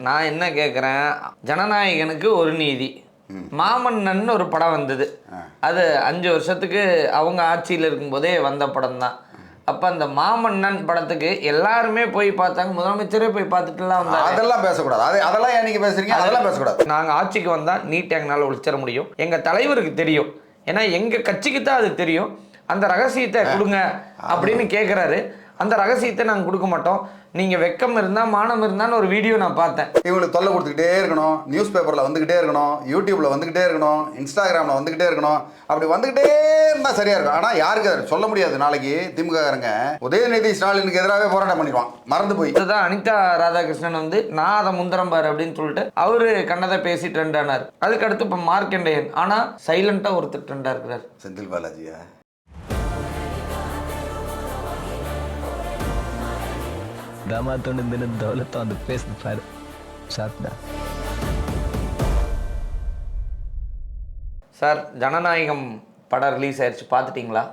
நான் என்ன கேட்குறேன், ஜனநாயகனுக்கு ஒரு நீதி. மாமன்னன் ஒரு படம் வந்தது. அது 5 வருஷத்துக்கு அவங்க ஆட்சியில் இருக்கும்போதே வந்த படம் தான். அப்போ அந்த மாமன்னன் படத்துக்கு எல்லாருமே போய் பார்த்தாங்க, முதலமைச்சரே போய் பார்த்துட்டுலாம் வந்தாங்க. அதெல்லாம் பேசக்கூடாது. அதெல்லாம் ஏன் நீங்கள் பேசுறீங்க? அதெல்லாம் பேசக்கூடாது. நாங்கள் ஆட்சிக்கு வந்தால் நீட் எங்களால் ஒழிச்சிட முடியும். எங்கள் தலைவருக்கு தெரியும், ஏன்னா எங்கள் கட்சிக்கு தான் அது தெரியும். அந்த ரகசியத்தை கொடுங்க அப்படின்னு கேட்குறாரு. அந்த ரகசியத்தை நாங்கள் கொடுக்க மாட்டோம். நீங்கள் வெக்கம் இருந்தால் மானம் இருந்தான்னு ஒரு வீடியோ நான் பார்த்தேன். இவங்களுக்கு தொல்லை கொடுத்துக்கிட்டே இருக்கணும், நியூஸ் பேப்பரில் வந்துக்கிட்டே இருக்கணும், யூடியூப்பில் வந்துக்கிட்டே இருக்கணும், இன்ஸ்டாகிராமில் வந்துக்கிட்டே இருக்கணும். அப்படி வந்துக்கிட்டே இருந்தால் சரியாக இருக்கும். ஆனால் யாருக்கு அதை சொல்ல முடியாது. நாளைக்கு திமுககாரங்க உதயநிதி ஸ்டாலினுக்கு எதிராகவே போராட்டம் பண்ணிடுவான், மறந்து போய். இதுதான் அனிதா ராதாகிருஷ்ணன் வந்து நான் அதை முந்திரம் பாரு அப்படின்னு சொல்லிட்டு அவரு கண்டதை பேசி ட்ரெண்ட் ஆனார். அதுக்கடுத்து இப்போ மார்க்கண்டேயன், ஆனால் சைலண்டாக ஒருத்தர் ட்ரெண்டாக இருக்கிறார். செந்தில் பாலாஜியா? दामातों दिन दौलत on the face the fire சாப்பிட்டா. சார், ஜனநாயகம் படம் ரிலீஸ் ஆயிடுச்சு, பார்த்துட்டிங்களா?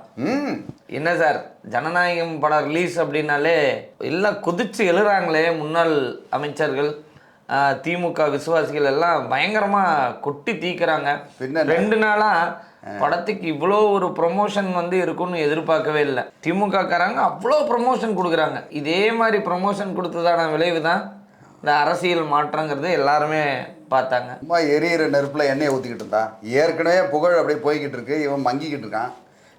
என்ன சார், ஜனநாயகம் படம் ரிலீஸ் அப்படின்னாலே எல்லாம் கொதிச்சு எழுறாங்களே. முன்னாள் அமைச்சர்கள், திமுக விசுவாசிகள் எல்லாம் பயங்கரமாக கொட்டி தீக்குறாங்க. 2 நாளாக படத்துக்கு இவ்வளோ ஒரு ப்ரொமோஷன் வந்து இருக்குன்னு எதிர்பார்க்கவே இல்லை. திமுக காரங்க அவ்வளோ ப்ரொமோஷன் கொடுக்குறாங்க. இதே மாதிரி ப்ரொமோஷன் கொடுத்ததான விளைவு தான் இந்த அரசியல் மாற்றங்கிறது எல்லாருமே பார்த்தாங்க. சும்மா எரியிற நெருப்பில் எண்ணெயை ஊற்றிக்கிட்டு இருந்தான். ஏற்கனவே புகழ் அப்படியே போய்கிட்டு இருக்கு, இவன் மங்கிக்கிட்டு இருக்கான்.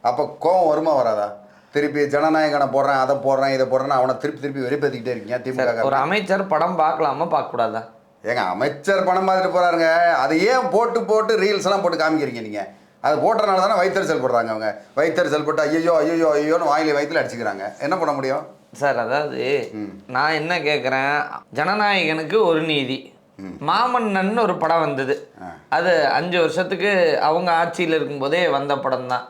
அப்போ கோவம் வருமா வராதா? திருப்பி ஜனநாயகனை போடுறேன், அதை போடுறேன், இதை போடுறேன், அவனை திருப்பி வெறிப்பேற்றிக்கிட்டே இருக்கீங்க திமுக. ஒரு அமைச்சர் படம் பார்க்கலாமா பார்க்கக்கூடாதா? ஏங்க, அமைச்சர் படம் பார்த்துட்டு போகிறாருங்க, அதை ஏன் போட்டு ரீல்ஸ் எல்லாம் போட்டு காமிக்கிறீங்க நீங்கள்? அது போட்டனால தானே வயிற்றுச்சல் போடுறாங்க. அவங்க வயிற்றுச்சல் போட்டு ஐயோன்னு வாயில வயிற்றுல அடிச்சுக்கிறாங்க. என்ன பண்ண முடியும் சார்? அதாவது நான் என்ன கேட்குறேன், ஜனநாயகனுக்கு ஒரு நீதி. மாமன்னன் ஒரு படம் வந்தது. அது 5 வருஷத்துக்கு அவங்க ஆட்சியில் இருக்கும்போதே வந்த படம் தான்.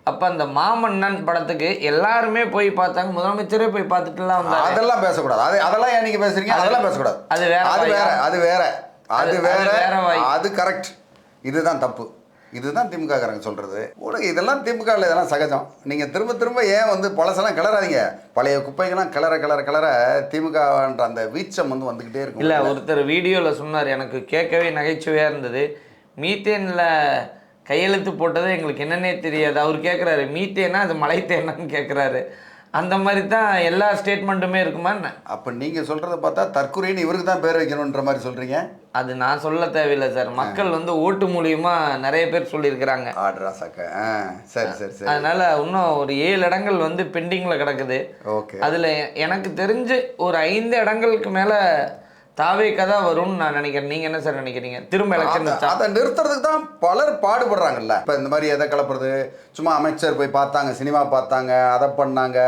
அப்போ அந்த மாமன்னன் படத்துக்கு எல்லாருமே போய் பார்த்தாங்க, முதலமைச்சரே போய் பார்த்துட்டுலாம் வந்தாங்க. அதெல்லாம் பேசக்கூடாது. அதெல்லாம் ஏன் நீங்கள் பேசுறீங்க? அதெல்லாம் பேசக்கூடாது. அது வேற. அது கரெக்ட். இதுதான் தப்பு. இதுதான் திமுக காரங்க சொல்கிறது. ஊடக இதெல்லாம் திமுகவில் இதெல்லாம் சகஜம். நீங்கள் திரும்ப ஏன் வந்து பழசெல்லாம் கிளறாதீங்க. பழைய குப்பைகள்லாம் கிளற திமுகன்ற அந்த வீச்சம் வந்து வந்துக்கிட்டே இருக்கும். இல்லை, ஒருத்தர் வீடியோவில் சொன்னார், எனக்கு கேட்கவே நகைச்சுவையாக இருந்தது. மீத்தேனில் கையெழுத்து போட்டது எங்களுக்கு என்னன்னே தெரியாது. அவர் கேட்குறாரு, மீத்தேனா அது மலைத்தேனான்னு கேட்குறாரு. அந்த மாதிரி தான் எல்லா ஸ்டேட்மெண்ட்டுமே இருக்குமா என்ன? அப்போ நீங்கள் சொல்கிறத பார்த்தா தற்கொலைன்னு இவருக்கு தான் பேர் வைக்கணுன்ற மாதிரி சொல்கிறீங்க. அது நான் சொல்ல தேவையில்லை சார். மக்கள் வந்து ஓட்டு மூலியமாக நிறைய பேர் சொல்லியிருக்கிறாங்க. சரி. அதனால் இன்னும் ஒரு 7 இடங்கள் வந்து பெண்டிங்கில் கிடக்குது. ஓகே. அதில் எனக்கு தெரிஞ்சு ஒரு 5 இடங்களுக்கு மேலே தாவேக்கா தான் வரும்னு நான் நினைக்கிறேன். நீங்கள் என்ன சார் நினைக்கிறீங்க? திரும்ப எலெக்ஷன் அதை நிறுத்துறதுக்கு தான் பலர் பாடுபடுறாங்கல்ல. இப்போ இந்த மாதிரி எதை கலப்புறது, சும்மா அமைச்சர் போய் பார்த்தாங்க, சினிமா பார்த்தாங்க, அதை பண்ணாங்க,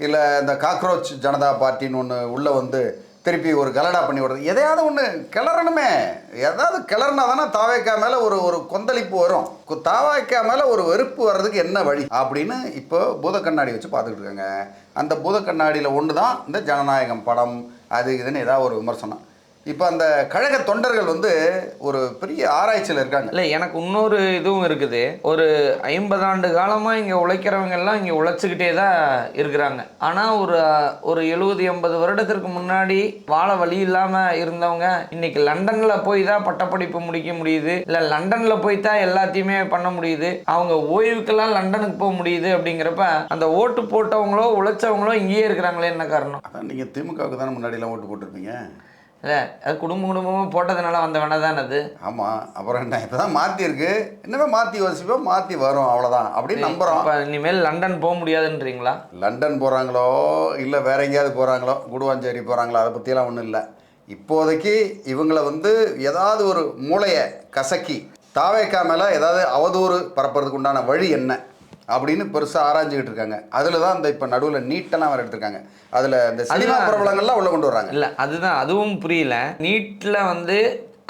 இல்லை இந்த காக்ரோச் ஜனதா பார்ட்டின்னு ஒன்று உள்ளே வந்து திருப்பி ஒரு கலடா பண்ணி விடுறது. எதையாவது ஒன்று கிளறணுமே. ஏதாவது கிளறினா தானே தாவேக்கா மேலே ஒரு கொந்தளிப்பு வரும். தாவேக்கா மேலே ஒரு வெறுப்பு வர்றதுக்கு என்ன வழி அப்படின்னு இப்போ பூத கண்ணாடி வச்சு பார்த்துக்கிட்டு இருக்காங்க. அந்த பூத கண்ணாடியில் ஒன்று தான் இந்த ஜனநாயகம் படம். அது இதுன்னு ஏதாவது ஒரு விமர்சனம். இப்போ அந்த கழக தொண்டர்கள் வந்து ஒரு பெரிய ஆராய்ச்சியில் இருக்காங்க. இல்லை, எனக்கு இன்னொரு இதுவும் இருக்குது. ஒரு 50 ஆண்டு காலமாக இங்கே உழைக்கிறவங்க எல்லாம் இங்கே உழைச்சிக்கிட்டே தான் இருக்கிறாங்க. ஆனால் ஒரு 70-80 வருடத்திற்கு முன்னாடி வாழ வழி இல்லாமல் இருந்தவங்க இன்னைக்கு லண்டனில் போய் தான் பட்டப்படிப்பு முடிக்க முடியுது, இல்லை லண்டனில் போய் தான் எல்லாத்தையுமே பண்ண முடியுது, அவங்க ஓய்வுக்கெல்லாம் லண்டனுக்கு போக முடியுது. அப்படிங்கிறப்ப அந்த ஓட்டு போட்டவங்களோ உழைச்சவங்களோ இங்கேயே இருக்கிறாங்களே, என்ன காரணம்? அதான் நீங்கள் திமுகவுக்கு தானே முன்னாடிலாம் ஓட்டு போட்டிருப்பீங்க. இல்லை, அது குடும்பமாக போட்டதுனால வந்த வேணா தான் அது. ஆமாம், அப்புறம் என்ன இப்போ தான் மாற்றிருக்கு. இன்னுமே மாற்றி யோசிப்போம், மாற்றி வரும், அவ்வளோதான் அப்படின்னு நம்புகிறோம். இப்போ இனிமேல் லண்டன் போக முடியாதுன்றீங்களா? லண்டன் போகிறாங்களோ இல்லை வேற எங்கேயாவது போகிறாங்களோ, குடுவாஞ்சேரி போகிறாங்களோ, அதை பற்றியெல்லாம் ஒன்றும் இல்லை. இப்போதைக்கு இவங்களை வந்து ஏதாவது ஒரு மூளையை கசக்கி தாவேக்கா மேலே ஏதாவது அவதூறு பரப்புறதுக்கு உண்டான வழி என்ன அப்படின்னு பெருசாக ஆராய்ஞ்சிக்கிட்டு இருக்காங்க. அதில் தான் இந்த இப்போ நடுவில் நீட்டெல்லாம் வேறு எடுத்திருக்காங்க. அதில் இந்த சினிமா பிரபலங்கள்லாம் உள்ளே கொண்டு வர்றாங்க. இல்லை, அதுவும் புரியல. நீட்டில் வந்து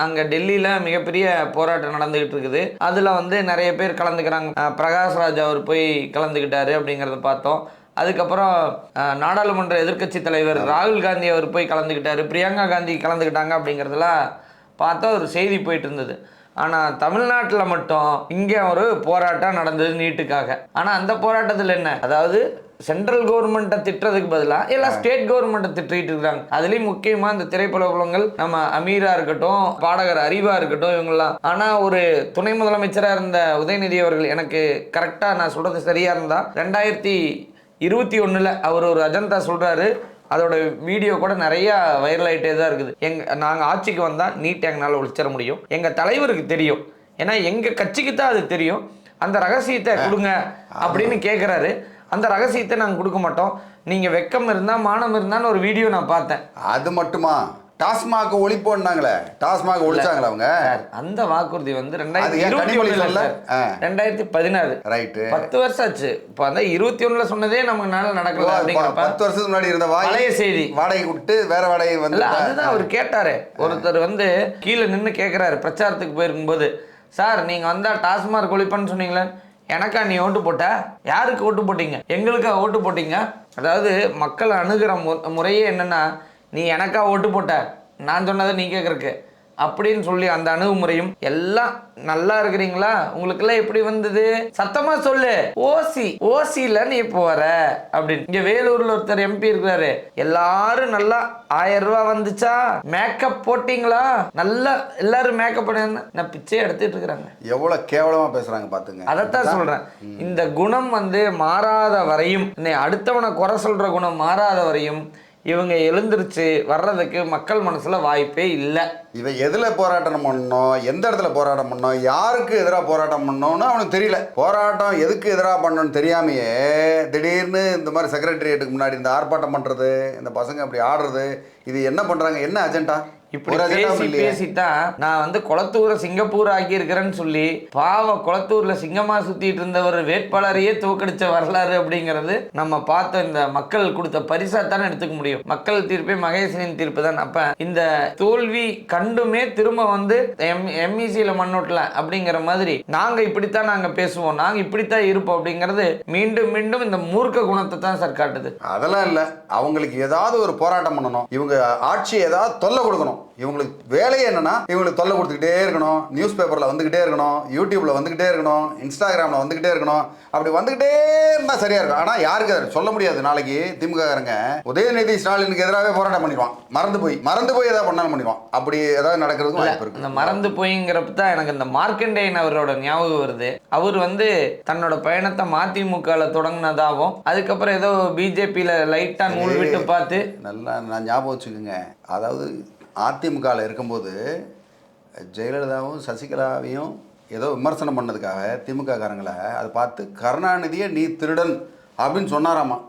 அங்கே டெல்லியில் மிகப்பெரிய போராட்டம் நடந்துக்கிட்டு இருக்குது. அதில் வந்து நிறைய பேர் கலந்துக்கிறாங்க. பிரகாஷ்ராஜ் அவர் போய் கலந்துக்கிட்டாரு அப்படிங்கிறத பார்த்தோம். அதுக்கப்புறம் நாடாளுமன்ற எதிர்க்கட்சி தலைவர் ராகுல் காந்தி அவர் போய் கலந்துக்கிட்டாரு, பிரியங்கா காந்தி கலந்துக்கிட்டாங்க அப்படிங்கிறதெல்லாம் பார்த்தா ஒரு செய்தி போயிட்டு இருந்தது. ஆனால் தமிழ்நாட்டில் மட்டும் இங்கே ஒரு போராட்டம் நடந்தது நீட்டுக்காக. ஆனால் அந்த போராட்டத்தில் என்ன, அதாவது சென்ட்ரல் கவர்மெண்ட்டை திட்டுறதுக்கு பதிலாக எல்லாம் ஸ்டேட் கவர்மெண்ட்டை திட்டிட்டு இருக்காங்க. அதுலேயும் முக்கியமாக இந்த திரைப்படங்கள் நம்ம அமீரா இருக்கட்டும், பாடகர் அறிவா இருக்கட்டும், இவங்கெல்லாம். ஆனால் ஒரு துணை முதலமைச்சராக இருந்த உதயநிதி அவர்கள், எனக்கு கரெக்டாக நான் சொல்கிறது சரியாக இருந்தால் 2021 அவர் ஒரு அஜெண்டா சொல்கிறாரு. அதோட வீடியோ கூட நிறைய வைரல் ஆகிட்டே தான் இருக்குது. நாங்கள் ஆட்சிக்கு வந்தால் நீட் எங்களால் ஒழிச்சிட முடியும், எங்கள் தலைவருக்கு தெரியும், ஏன்னா எங்கள் கட்சிக்கு தான் அது தெரியும், அந்த ரகசியத்தை கொடுங்க அப்படின்னு கேட்குறாரு. அந்த ரகசியத்தை நாங்கள் கொடுக்க மாட்டோம், நீங்கள் வெக்கம் இருந்தால் மானம் இருந்தான்னு ஒரு வீடியோ நான் பார்த்தேன். அது மட்டுமா? டாஸ்மாக் ஒழிப்போன்னாங்களே, டாஸ்மாக் ஒழிச்சாங்களா அவங்க? அந்த வாக்குறுதி வந்து 2016 ரைட்டு, 10 வருஷம் ஆச்சு. இப்போ அந்த 21 சொன்னதே நமக்கு நடக்கல அப்படிங்கிறப்ப 10 வருஷத்துக்கு முன்னாடி இருந்த பழைய செய்தி. வாடகை விட்டு வேற வாடகை வந்து அதுதான் அவர் கேட்டாரு. ஒருத்தர் வந்து கீழே நின்று கேட்குறாரு பிரச்சாரத்துக்கு போயிருக்கும்போது, சார் நீங்கள் வந்தால் டாஸ்மாக் ஒழிப்பன்னு சொன்னீங்களே, எனக்கா நீ ஓட்டு போட்ட? யாருக்கு ஓட்டு போட்டீங்க? எங்களுக்கா ஓட்டு போட்டீங்க? அதாவது மக்கள் அணுகிற முறையே என்னன்னா, நீ எனக்கா ஓட்டு போட்ட, நான் சொன்னதை நீ கேட்குறக்கு அப்படின்னு சொல்லி அந்த அணுகுமுறையும் எல்லாம். நல்லா இருக்கிறீங்களா, உங்களுக்கெல்லாம் எப்படி வந்தது, சத்தமா சொல்லு, ஓசில நீ இப்போ வர அப்படின்னு. இங்க வேலூர்ல ஒருத்தர் எம்பி இருக்கிறாரு, எல்லாரும் நல்லா 1000 ரூபாய் வந்துச்சா, மேக்கப் போட்டீங்களா, நல்லா எல்லாரும் மேக்கப் பண்ண, நான் பிச்சை எடுத்துட்டு இருக்கிறாங்க. எவ்வளவு கேவலமா பேசுறாங்க பாத்துங்க. அதைத்தான் சொல்றேன், இந்த குணம் வந்து மாறாத வரையும், அடுத்தவனை குறை சொல்ற குணம் மாறாத வரையும் இவங்க எழுந்திருச்சு வர்றதுக்கு மக்கள் மனசுல வாய்ப்பே இல்லை. இவன் எதுல போராட்டம் பண்ணணும், எந்த இடத்துல போராட்டம் பண்ணணும், யாருக்கு எதிராக போராட்டம் பண்ணணும்னு அவனுக்கு தெரியல. போராட்டம் எதுக்கு எதிராக பண்ணணும்னு தெரியாமையே திடீர்னு இந்த மாதிரி செக்ரட்டரியேட்டுக்கு முன்னாடி இந்த ஆர்ப்பாட்டம் பண்றது, இந்த பசங்க அப்படி ஆடுறது, இது என்ன பண்றாங்க, என்ன அஜெண்டா? இப்படி பேசித்தான் நான் வந்து குளத்தூரை சிங்கப்பூர் ஆக்கி இருக்கிறேன்னு சொல்லி பாவ குளத்தூர்ல சிங்கமா சுத்திட்டு இருந்த ஒரு வேட்பாளரையே தோக்கடிச்ச வரலாறு அப்படிங்கிறது நம்ம பார்த்த இந்த மக்கள் கொடுத்த பரிசா தானே எடுத்துக்க முடியும். மக்கள் தீர்ப்பே மகேசனின் தீர்ப்பு தான். அப்ப இந்த தோல்வி கண்டுமே திரும்ப வந்து எம்இசியில மண்ணோட்டல அப்படிங்கிற மாதிரி நாங்க இப்படித்தான் நாங்க பேசுவோம், நாங்க இப்படித்தான் இருப்போம் அப்படிங்கிறது மீண்டும் மீண்டும் இந்த மூர்க்க குணத்தை தான் சார் காட்டுது. அதெல்லாம் இல்ல, அவங்களுக்கு ஏதாவது ஒரு போராட்டம் பண்ணணும், இவங்க ஆட்சி ஏதாவது தொல்லை கொடுக்கணும். இவங்களுக்கு வேலையே என்னன்னா, இவங்களுக்கு தொல்லை கொடுத்துக்கிட்டே இருக்கணும், நியூஸ் பேப்பர்ல வந்துகிட்டே இருக்கணும், யூடியூப்ல வந்துகிட்டே இருக்கணும், இன்ஸ்டாகிராம்ல வந்துகிட்டே இருக்கணும். அப்படி வந்துகிட்டே இருந்தா சரியா இருக்கும். ஆனா யாருக்கு சொல்ல முடியாது. நாளைக்கு திமுககாரங்க உதயநிதி ஸ்டாலினுக்கு எதிராகவே போராட்டம் பண்ணிடுவான், மறந்து போய் ஏதாவது பண்ணாலும் பண்ணிடுவான். அப்படி ஏதாவது நடக்கிறதுக்கு வாய்ப்பு இருக்கு. இந்த மறந்து போய்ங்கிறப்ப தான் எனக்கு இந்த மார்க்கண்டேயன் அவரோட ஞாபகம் வருது. அவர் வந்து தன்னோட பயணத்தை மதிமுகல தொடங்கினதாகவும், அதுக்கப்புறம் ஏதோ பிஜேபியில லைட்டா நூல் விட்டு பார்த்து, நல்லா நான் ஞாபகம் வச்சுக்கோங்க. அதாவது அதிமுகவில் இருக்கும்போது ஜெயலலிதாவும் சசிகலாவையும் ஏதோ விமர்சனம் பண்ணதுக்காக திமுககாரங்களை அதை பார்த்து கருணாநிதியை நீ திருடன் அப்படின்னு சொன்னாராமா.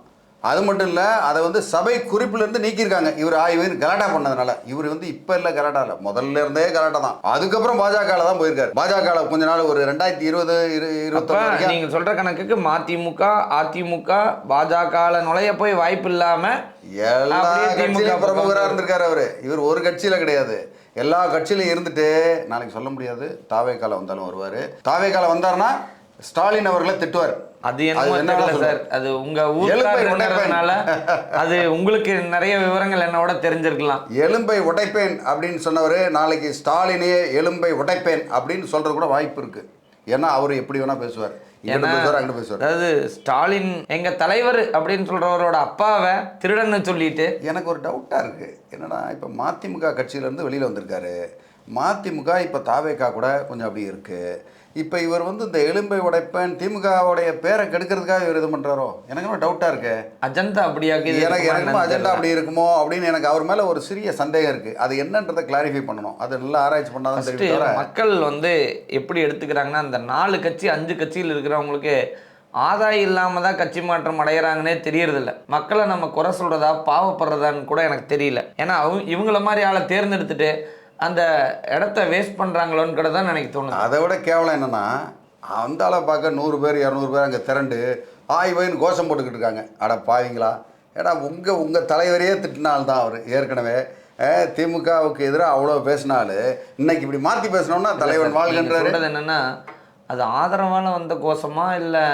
அது மட்டும் இல்லை, அதை வந்து சபை குறிப்பிலேருந்து நீக்கியிருக்காங்க. இவர் ஆய்வுன்னு கலாட்டா பண்ணதுனால. இவர் வந்து இப்போ இல்லை கலாட்டா இல்லை, முதல்ல இருந்தே கலாட்டா தான். அதுக்கப்புறம் பாஜகவில் தான் போயிருக்காரு. பாஜகவில் கொஞ்ச நாள் ஒரு 2020-21 நீங்கள் சொல்கிற கணக்குக்கு மதிமுக அதிமுக பாஜகவில் நுழைய போய் வாய்ப்பு இல்லாமல் எல்லா கட்சியிலும் பிரமுகராக இருந்திருக்காரு அவரு. இவர் ஒரு கட்சியில் கிடையாது, எல்லா கட்சியிலும் இருந்துட்டு நாளைக்கு சொல்ல முடியாது தாவேக்கால வந்தாலும் வருவார். தாவேக்கால வந்தாருன்னா ஸ்டாலின் அவர்களை திட்டுவார். அது என்ன சார், அது உங்க ஊர்ல அது உங்களுக்கு நிறைய விவரங்கள் என்னோட தெரிஞ்சிருக்கலாம். எலும்பை உடைப்பேன் அப்படின்னு சொன்னவர் நாளைக்கு ஸ்டாலினே எலும்பை உடைப்பேன் அப்படின்னு சொல்றது கூட வாய்ப்பு இருக்கு. ஏன்னா அவரு எப்படி வேணா பேசுவார், அதாவது ஸ்டாலின் எங்க தலைவர் அப்படின்னு சொல்றவரோட அப்பாவை திருடன்னு சொல்லிட்டு. எனக்கு ஒரு டவுட்டா இருக்கு என்னன்னா, இப்ப மதிமுக கட்சியில இருந்து வெளியில வந்திருக்காரு. மதிமுக இப்ப தாவேகா கூட கொஞ்சம் அப்படி இருக்கு. இப்போ இவர் வந்து இந்த எலும்பை உடைப்பேன் திமுகவுடைய பேரை கெடுக்கிறதுக்காக இவர் இது பண்ணுறாரோ எனக்கு டவுட்டாக இருக்கு. அஜெண்டா அப்படியாக எனக்கு அஜெண்டா அப்படி இருக்குமோ அப்படின்னு எனக்கு அவர் மேலே ஒரு சிறிய சந்தேகம் இருக்குது. அது என்னன்றதை கிளாரிஃபை பண்ணணும். அது நல்லா ஆராய்ச்சி பண்ணாதான் தெரியும். மக்கள் வந்து எப்படி எடுத்துக்கிறாங்கன்னா, அந்த 4 கட்சி 5 கட்சியில் இருக்கிறவங்களுக்கு ஆதாயம் இல்லாமல் தான் கட்சி மாற்றம் அடைகிறாங்கன்னே தெரியறதில்ல. மக்களை நம்ம குறை சொல்கிறதா பாவப்படுறதான்னு கூட எனக்கு தெரியல. ஏன்னா இவங்கள மாதிரி ஆளை தேர்ந்தெடுத்துட்டு அந்த இடத்த வேஸ்ட் பண்ணுறாங்களோன்னு கூட தான் எனக்கு தோணுது. அதை விட கேவலம் என்னென்னா, அந்த ஆளை பார்க்க 100 பேர் 200 பேர் அங்கே திரண்டு ஆய்வுன்னு கோஷம் போட்டுக்கிட்டு இருக்காங்க. அட பாவீங்களா, ஏன்னா உங்கள் தலைவரையே திட்டினால்தான் அவர் ஏற்கனவே திமுகவுக்கு எதிராக அவ்வளோ பேசினாலும் இன்னைக்கு இப்படி மாற்றி பேசினோம்னா தலைவன் வாழ்கின்றது. என்னென்னா, அது ஆதரவால் வந்த கோஷமா இல்லை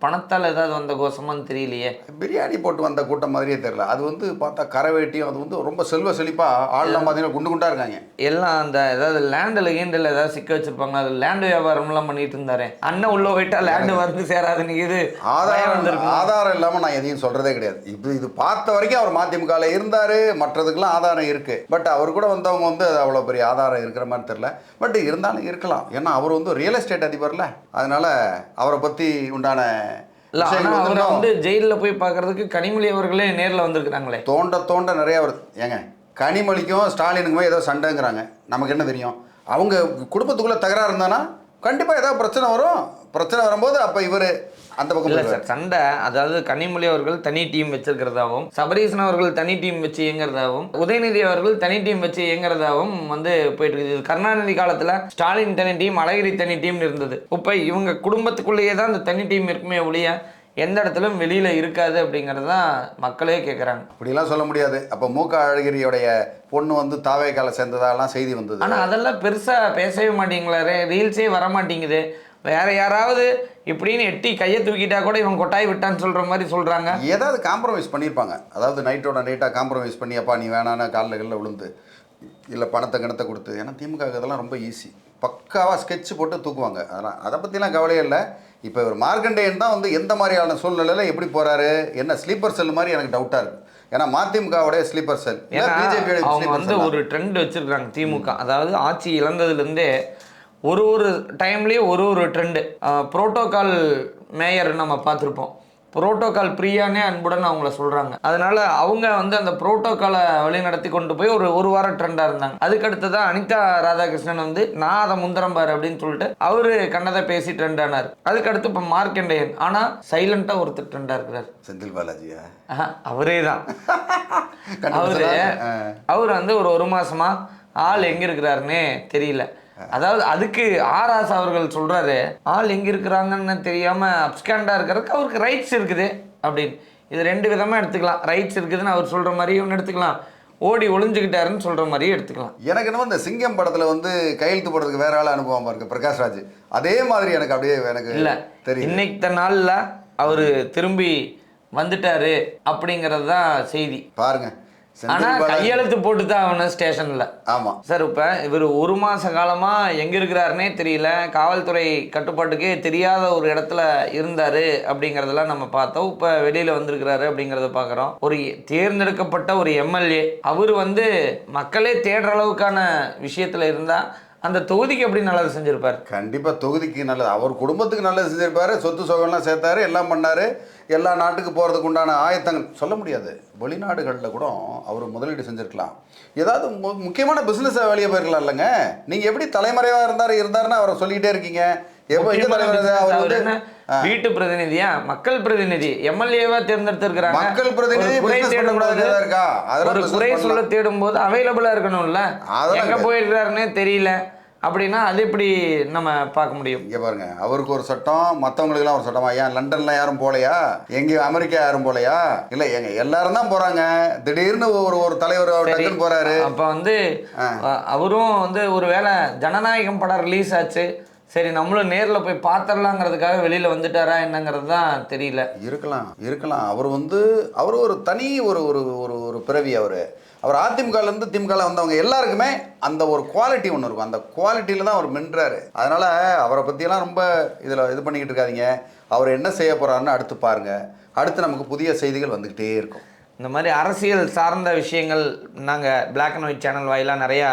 பணத்தால் ஏதாவது வந்த கோஷமான்னு தெரியலையே. பிரியாணி போட்டு வந்த கூட்டம் மாதிரியே தெரியல. அது வந்து பார்த்தா கரவேட்டியும் அது வந்து ரொம்ப செல்வ செழிப்பாக ஆள்லாம் பார்த்தீங்கன்னா குண்டு குண்டாக இருக்காங்க. எல்லாம் அந்த ஏதாவது லேண்டில் கீண்டில் ஏதாவது சிக்க வச்சிருப்பாங்க. அது லேண்டு வியாபாரம்லாம் பண்ணிட்டு இருந்தாரு. அண்ணன் உள்ள போயிட்டா லேண்டு வந்து சேராதுன்னு இது ஆதாரம் இல்லாமல் நான் எதையும் சொல்கிறதே கிடையாது. இது பார்த்த வரைக்கும் அவர் மதிமுகவில் இருந்தார், மற்றதுக்கெல்லாம் ஆதாரம் இருக்குது. பட் அவர் கூட வந்தவங்க வந்து அது அவ்வளோ பெரிய ஆதாரம் இருக்கிற மாதிரி தெரில. பட் இருந்தாலும் இருக்கலாம். ஏன்னா அவர் வந்து ரியல் எஸ்டேட் அதிபர்ல, அதனால அவரை பற்றி உண்டான இல்லை. ஆனால் அவரை வந்து ஜெயிலில் போய் பார்க்கறதுக்கு கனிமொழி அவர்களே நேரில் வந்திருக்கிறாங்களே. தோண்ட நிறையா வருது. ஏங்க கனிமொழிக்கும் ஸ்டாலினுக்குமே ஏதோ சண்டைங்கிறாங்க. நமக்கு என்ன தெரியும்? அவங்க குடும்பத்துக்குள்ளே தகராறு இருந்தானா கண்டிப்பாக ஏதாவது பிரச்சனை வரும். பிரச்சனை வரும்போது அப்போ இவர் அந்த பக்கம் இல்லை சார், சண்டை. அதாவது கனிமொழி அவர்கள் தனி டீம் வச்சிருக்கிறதாவும், சபரீசன் அவர்கள் தனி டீம் வச்சு இயங்குறதாவும், உதயநிதி அவர்கள் தனி டீம் வச்சு இயங்குறதாவும் வந்து போயிட்டு இருக்குது. கருணாநிதி காலத்தில் ஸ்டாலின் தனி டீம், அழகிரி தனி டீம்னு இருந்தது. இப்போ இவங்க குடும்பத்துக்குள்ளேயே தான் அந்த தனி டீம் இருக்குமே ஒழிய எந்த இடத்துலும் வெளியில் இருக்காது அப்படிங்கிறது தான் மக்களே கேட்குறாங்க. அப்படிலாம் சொல்ல முடியாது. அப்போ மூக்க அழகிரியோடைய பொண்ணு வந்து தாவேக்கால சேர்ந்ததாலாம் செய்தி வந்தது. ஆனால் அதெல்லாம் பெருசாக பேசவே மாட்டேங்களாரு, ரீல்ஸே வர மாட்டேங்குது. வேற யாராவது இப்படின்னு எட்டி கையை தூக்கிட்டா கூட இவன் கொட்டாய் விட்டான்னு சொல்கிற மாதிரி சொல்கிறாங்க. ஏதாவது காம்ப்ரமைஸ் பண்ணியிருப்பாங்க. அதாவது நைட்டோட நைட்டாக காம்ப்ரமைஸ் பண்ணி அப்பா நீ வேணான்னு காலில் விழுந்து இல்லை பணத்தை கொடுத்து. ஏன்னா திமுக இதெல்லாம் ரொம்ப ஈஸி. பக்காவாக ஸ்கெட்ச் போட்டு தூக்குவாங்க. அதெல்லாம் அதை பற்றிலாம் கவலையே இல்லை. இப்போ இவர் மார்க்கண்டேயன் தான் வந்து எந்த மாதிரியான சூழ்நிலையில் எப்படி போகிறாரு, என்ன ஸ்லீப்பர் செல் மாதிரி எனக்கு டவுட்டாக இருக்குது. ஏன்னா மதிமுகவுடைய ஸ்லீப்பர் செல், பிஜேபியோட அவங்க வந்து ஒரு ட்ரெண்ட் வச்சுருக்காங்க திமுக. அதாவது ஆட்சி இழந்ததுலேருந்தே ஒரு டைம்லேயே ஒரு ட்ரெண்டு. புரோட்டோகால் மேயர் நம்ம பார்த்துருப்போம். புரோட்டோகால் பிரியானே அன்புடன் அவங்கள சொல்கிறாங்க. அதனால் அவங்க வந்து அந்த புரோட்டோகாலை வழிநடத்தி கொண்டு போய் ஒரு வார ட்ரெண்டாக இருந்தாங்க. அதுக்கடுத்து தான் அனிதா ராதாகிருஷ்ணன் வந்து நான் அதை முந்திரம் பாரு அப்படின்னு சொல்லிட்டு அவரு கண்ணதை பேசி ட்ரெண்ட் ஆனார். அதுக்கடுத்து இப்போ மார்க்கண்டேயன். ஆனால் சைலண்டாக ஒருத்தர் ட்ரெண்டாக இருக்கிறார். செந்தில் பாலாஜியா? அவரே தான். அவர் வந்து ஒரு மாசமா ஆள் எங்கே இருக்கிறாருன்னே தெரியல. அதாவது அதுக்கு ஆராஸ் அவர்கள் சொல்றாரு, ஆள் எங்க இருக்கிறாங்கன்னு தெரியாம அப்ஸ்காண்டா இருக்கிறதுக்கு அவருக்கு ரைட்ஸ் இருக்குது அப்படின்னு. இது ரெண்டு விதமா எடுத்துக்கலாம். ரைட்ஸ் இருக்குதுன்னு அவர் சொல்ற மாதிரியும் எடுத்துக்கலாம், ஓடி ஒளிஞ்சுக்கிட்டாருன்னு சொல்ற மாதிரியும் எடுத்துக்கலாம். எனக்கு என்னமோ இந்த சிங்கம் படத்துல வந்து கையெழுத்து போடுறதுக்கு வேற ஆள் அனுபவம் இருக்கு பிரகாஷ்ராஜ். அதே மாதிரி எனக்கு அப்படியே எனக்கு இல்ல தெரியும். இன்னைக்கு நாள்ல அவரு திரும்பி வந்துட்டாரு அப்படிங்கிறது தான் செய்தி. பாருங்க. ஆனா கையெழுத்து போட்டு தான் ஆகணும் ஸ்டேஷன்ல. ஆமா சார். இப்ப இவர் ஒரு மாச காலமா எங்க இருக்கிறாருன்னே தெரியல, காவல்துறை கட்டுப்பாட்டுக்கே தெரியாத ஒரு இடத்துல இருந்தாரு அப்படிங்கறதெல்லாம் நம்ம பார்த்தோம். இப்ப வெளியில வந்திருக்கிறாரு அப்படிங்கறத பாக்குறோம். ஒரு தேர்ந்தெடுக்கப்பட்ட ஒரு எம்எல்ஏ அவர் வந்து மக்களே தேடுற அளவுக்கான விஷயத்துல இருந்தா அந்த தொகுதிக்கு எப்படி நல்லது செஞ்சிருப்பார்? கண்டிப்பா தொகுதிக்கு நல்லது, அவர் குடும்பத்துக்கு நல்லது செஞ்சிருப்பாரு. சொத்து சுகம்லாம் சேர்த்தாரு, எல்லாம் பண்ணாரு. எல்லா நாட்டுக்கு போகிறதுக்கு உண்டான ஆயத்தங்கள் சொல்ல முடியாது. வெளிநாடுகளில் கூட அவர் முதலீடு செஞ்சுருக்கலாம். ஏதாவது முக்கியமான பிஸ்னஸை வெளியே போயிருக்கலாம் இல்லைங்க. நீங்கள் எப்படி தலைமறைவாக இருந்தாருன்னா அவரை சொல்லிக்கிட்டே இருக்கீங்க. எப்போ அவர் என்ன வீட்டு பிரதிநிதியா, மக்கள் பிரதிநிதி, எம்எல்ஏவா தேர்ந்தெடுத்திருக்கிறாங்க. மக்கள் பிரதிநிதி ஒரு குறை சொல்ல தேடும் போது அவைலபிளா இருக்கணும்ல. எங்க போயிருக்கிறாருன்னே தெரியல அப்படின்னா அது எப்படி நம்ம பார்க்க முடியும்? இங்கே பாருங்க, அவருக்கு ஒரு சட்டம், மற்றவங்களுக்குலாம் ஒரு சட்டமா? ஏன் லண்டன்ல யாரும் போகலையா? எங்கேயும் அமெரிக்கா யாரும் போகலையா? இல்லை எங்க எல்லாரும் தான் போறாங்க. திடீர்னு ஒரு தலைவர் டக்குன்னு போறாரு. அப்போ வந்து அவரும் வந்து ஒரு வேளை ஜனநாயகம் படம் ரிலீஸ் ஆச்சு, சரி நம்மளும் நேரில் போய் பார்த்துடலாங்கிறதுக்காக வெளியில் வந்துட்டாரா என்னங்கிறது தான் தெரியல. இருக்கலாம். அவர் ஒரு தனி ஒரு பிறவி. அவர் அதிமுகலேருந்து திமுகவில் வந்தவங்க எல்லாருக்குமே அந்த ஒரு குவாலிட்டி ஒன்று இருக்கும். அந்த குவாலிட்டியில் தான் அவர் மின்றாரு. அதனால் அவரை பற்றியெல்லாம் ரொம்ப இதில் இது பண்ணிக்கிட்டு இருக்காதிங்க. அவர் என்ன செய்ய போகிறாருன்னு அடுத்து பாருங்கள். அடுத்து நமக்கு புதிய செய்திகள் வந்துக்கிட்டே இருக்கும். இந்த மாதிரி அரசியல் சார்ந்த விஷயங்கள் நாங்கள் Black and White சேனல் வாயிலாக நிறையா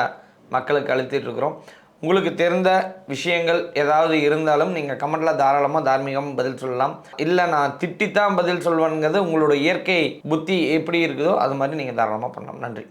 மக்களுக்கு அளித்துட்ருக்குறோம். உங்களுக்கு தெரிந்த விஷயங்கள் ஏதாவது இருந்தாலும் நீங்கள் கமெண்ட்டில் தாராளமாக தார்மீகமாக பதில் சொல்லலாம். இல்லை நான் திட்டித்தான் பதில் சொல்வேங்கிறது உங்களோட இயற்கை புத்தி எப்படி இருக்குதோ அது மாதிரி நீங்கள் தாராளமாக பண்ணலாம். நன்றி.